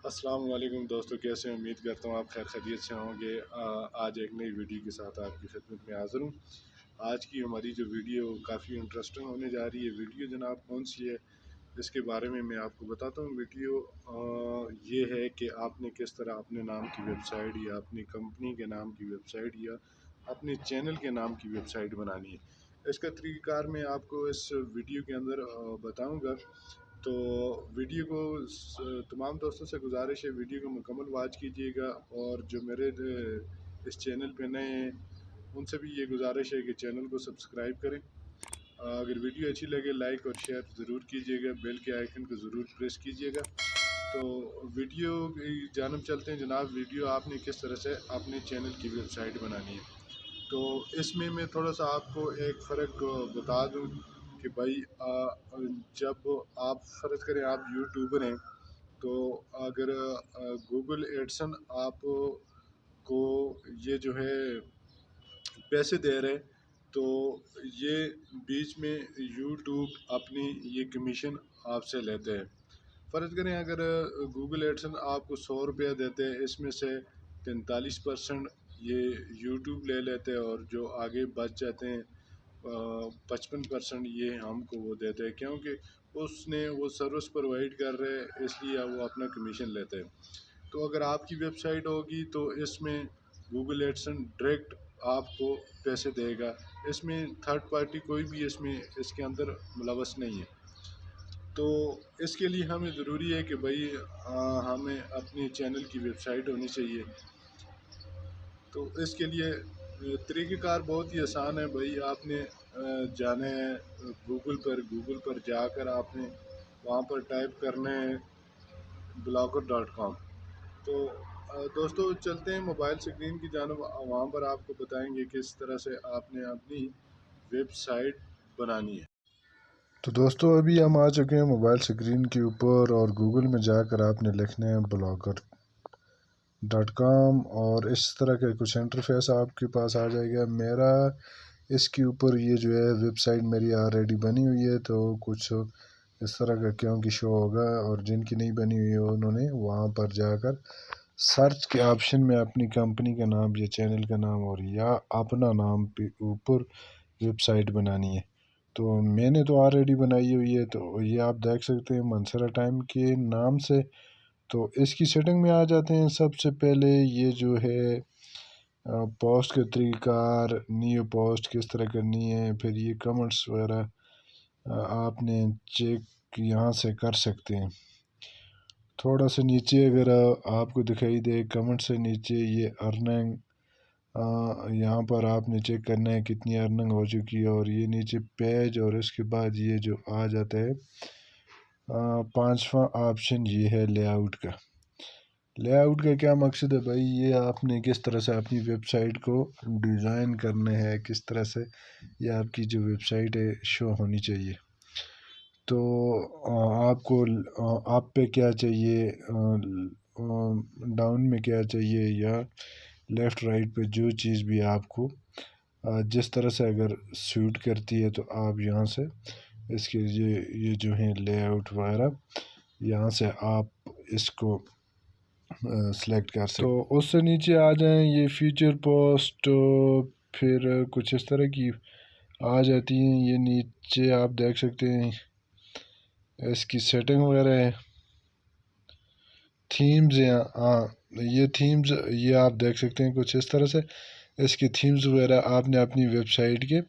السلام علیکم دوستوں، کیسے ہیں؟ امید کرتا ہوں آپ خیر خیریت سے ہوں گے۔ آج ایک نئی ویڈیو کے ساتھ آپ کی خدمت میں حاضر ہوں۔ آج کی ہماری جو ویڈیو کافی انٹرسٹنگ ہونے جا رہی ہے۔ ویڈیو جناب کون سی ہے اس کے بارے میں آپ کو بتاتا ہوں۔ ویڈیو یہ ہے کہ آپ نے کس طرح اپنے نام کی ویب سائٹ یا اپنی کمپنی کے نام کی ویب سائٹ یا اپنے چینل کے نام کی ویب سائٹ بنانی ہے۔ اس کا طریقہ کار میں آپ کو اس ویڈیو کے اندر بتاؤں گا۔ تو ویڈیو کو تمام دوستوں سے گزارش ہے ویڈیو کو مکمل واچ کیجیے گا، اور جو میرے اس چینل پہ نئے ہیں ان سے بھی یہ گزارش ہے کہ چینل کو سبسکرائب کریں۔ اگر ویڈیو اچھی لگے لائک اور شیئر ضرور کیجیے گا، بیل کے آئیکن کو ضرور پریس کیجیے گا۔ تو ویڈیو کی جانب چلتے ہیں جناب۔ ویڈیو آپ نے کس طرح سے اپنے چینل کی ویب سائٹ بنانی ہے، تو اس میں تھوڑا سا آپ کو ایک فرق بتا دوں کہ بھائی جب آپ فرض کریں آپ یوٹیوبر ہیں، تو اگر گوگل ایڈسن آپ کو یہ جو ہے پیسے دے رہے، تو یہ بیچ میں یوٹیوب اپنی یہ کمیشن آپ سے لیتے ہیں۔ فرض کریں اگر گوگل ایڈسن آپ کو 100 روپیہ دیتے ہیں، اس میں سے 43% یہ یوٹیوب لے لیتے ہیں، اور جو آگے بچ جاتے ہیں 55% یہ ہم کو وہ دیتے ہیں، کیونکہ اس نے وہ سروس پرووائڈ کر رہے اس لیے وہ اپنا کمیشن لیتے ہیں۔ تو اگر آپ کی ویب سائٹ ہوگی تو اس میں گوگل ایڈسن ڈائریکٹ آپ کو پیسے دے گا، اس میں تھرڈ پارٹی کوئی بھی اس کے اندر ملوث نہیں ہے۔ تو اس کے لیے ہمیں ضروری ہے کہ بھائی ہمیں اپنی چینل کی ویب سائٹ ہونی چاہیے۔ تو اس کے لیے طریقہ کار بہت ہی آسان ہے بھائی۔ آپ نے جانا ہے گوگل پر جا کر آپ نے وہاں پر ٹائپ کرنا ہے blogger.com۔ تو دوستو چلتے ہیں موبائل سکرین کی جانب، وہاں پر آپ کو بتائیں گے کس طرح سے آپ نے اپنی ویب سائٹ بنانی ہے۔ تو دوستو ابھی ہم آ چکے ہیں موبائل سکرین کے اوپر، اور گوگل میں جا کر آپ نے لکھنا ہے blogger.com، اور اس طرح کا کچھ انٹرفیس آپ کے پاس آ جائے گا۔ میرا اس کے اوپر یہ جو ہے ویب سائٹ میری آلریڈی بنی ہوئی ہے، تو کچھ اس طرح کا کیونکہ شو ہوگا، اور جن کی نہیں بنی ہوئی ہے انہوں نے وہاں پر جا کر سرچ کے آپشن میں اپنی کمپنی کا نام یا چینل کا نام اور یا اپنا نام پہ اوپر ویب سائٹ بنانی ہے۔ تو میں نے تو آلریڈی بنائی ہوئی ہے، تو یہ آپ دیکھ سکتے ہیں منصرہ ٹائم کے نام سے۔ تو اس کی سیٹنگ میں آ جاتے ہیں۔ سب سے پہلے یہ جو ہے پوسٹ کا طریقہ کار، نیو پوسٹ کس طرح کرنی ہے، پھر یہ کمنٹس وغیرہ آپ نے چیک یہاں سے کر سکتے ہیں۔ تھوڑا سا نیچے اگر آپ کو دکھائی دے کمنٹ سے نیچے یہ ارننگ، یہاں پر آپ نے چیک کرنا ہے کتنی ارننگ ہو چکی ہے، اور یہ نیچے پیج، اور اس کے بعد یہ جو آ جاتا ہے 5واں آپشن، یہ ہے لے آؤٹ کا۔ لے آؤٹ کا کیا مقصد ہے بھائی؟ یہ آپ نے کس طرح سے اپنی ویب سائٹ کو ڈیزائن کرنا ہے، کس طرح سے یہ آپ کی جو ویب سائٹ ہے شو ہونی چاہیے۔ تو آپ پہ کیا چاہیے، ڈاؤن میں کیا چاہیے، یا لیفٹ رائٹ پہ جو چیز بھی آپ کو جس طرح سے اگر سوٹ کرتی ہے، تو آپ یہاں سے اس کے یہ جو ہیں لے آؤٹ وغیرہ یہاں سے آپ اس کو سلیکٹ کر سکتے۔ تو اس سے نیچے آ جائیں یہ فیچر پوسٹ، پھر کچھ اس طرح کی آ جاتی ہیں۔ یہ نیچے آپ دیکھ سکتے ہیں اس کی سیٹنگ وغیرہ ہے، تھیمز ہیں۔ یہ تھیمز یہ آپ دیکھ سکتے ہیں کچھ اس طرح سے۔ اس کی تھیمز وغیرہ آپ نے اپنی ویب سائٹ کے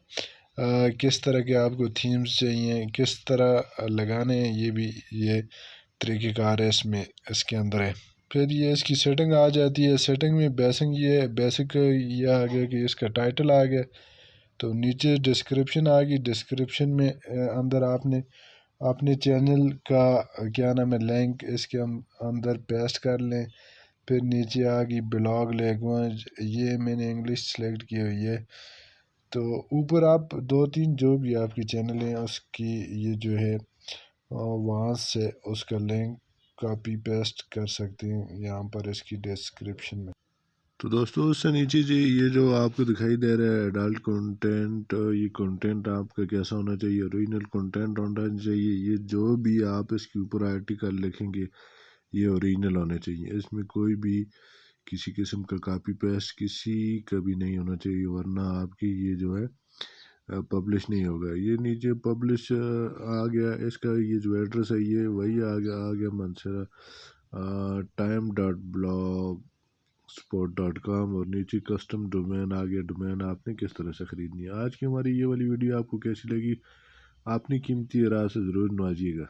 کس طرح کے آپ کو تھیمز چاہیے، کس طرح لگانے ہیں، یہ طریقہ کار ہے اس کے اندر ہے۔ پھر یہ اس کی سیٹنگ آ جاتی ہے۔ سیٹنگ میں بیسک یہ آ گیا کہ اس کا ٹائٹل آ گیا، تو نیچے ڈسکرپشن آ گئی۔ ڈسکرپشن میں اندر آپ نے اپنے چینل کا کیا نام ہے لنک اس کے اندر پیسٹ کر لیں۔ پھر نیچے آ گئی بلاگ لینگویج، یہ میں نے انگلش سلیکٹ کی ہوئی ہے۔ تو اوپر آپ 2-3 جو بھی آپ کی چینل ہیں اس کی یہ جو ہے وہاں سے اس کا لنک کاپی پیسٹ کر سکتے ہیں یہاں پر اس کی ڈسکرپشن میں۔ تو دوستو اس سے نیچے جی یہ جو آپ کو دکھائی دے رہا ہے ایڈلٹ کنٹینٹ، یہ کنٹینٹ آپ کا کیسا ہونا چاہیے، اوریجنل کنٹینٹ ہونا چاہیے۔ یہ جو بھی آپ اس کے اوپر آرٹیکل لکھیں گے یہ اوریجنل ہونے چاہیے، اس میں کوئی بھی کسی قسم کا کاپی پیسٹ کسی کا بھی نہیں ہونا چاہیے، ورنہ آپ کی یہ جو ہے پبلش نہیں ہوگا۔ یہ نیچے پبلش آ گیا، اس کا یہ جو ایڈریس ہے یہ وہی آ گیا منصرہ time.blogspot.com، اور نیچے کسٹم ڈومین آ گیا۔ ڈومین آپ نے کس طرح سے خریدنی ہے۔ آج کی ہماری یہ والی ویڈیو آپ کو کیسی لگی؟ اپنی قیمتی رائے سے ضرور نوازیے گا۔